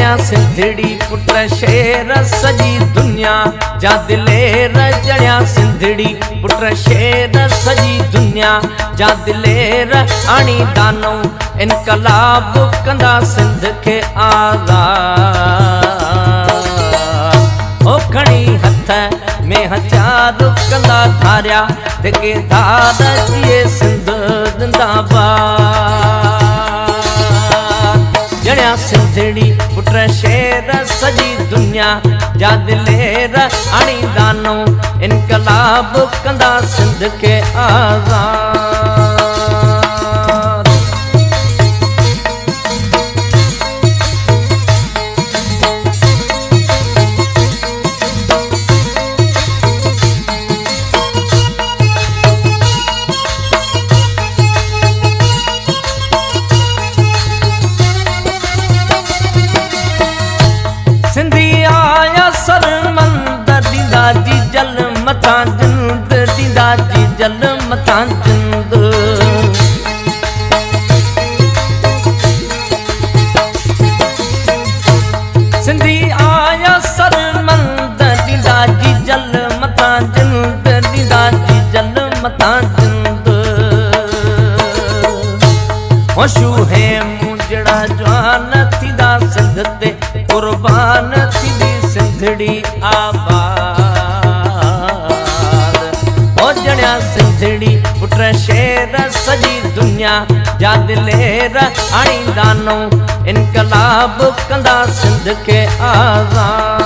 जणिया सिंधड़ी पुट शेर सजी दुनिया जा दिलेर। जणिया सिंधड़ी पुट शेर सजी दुनिया जा दिलेर। आणी दानो इनकलाब कंदा सिंध के आज़ाद। ओ खणी हथ में हथियार कंदा धारिया दिके दाद जिए सिंध जिंदाबाद। जणिया सिंधड़ी पुट शेर सजी दुनिया जा दिलेर। आणी दानो इनकलाब कंदा सिंध के आज़ाद। सिंधी आया सरमंद दीदा जी जल मथा जिंद। दीदा जी जल मथा जिंद। सिंधी आया सरमंद दीदा जी जल मथा जिंद। दीदा जी जल मथा जिंद। होशू है मुजड़ा जवान थीदा सिंध ते कुर्बान थी सिंधड़ी आबाद। ओ जणिया सिंधड़ी पुट शेर सजी दुनिया जा दिलेर। आणी दानो इनकलाब कंदा सिंध के आज़ाद।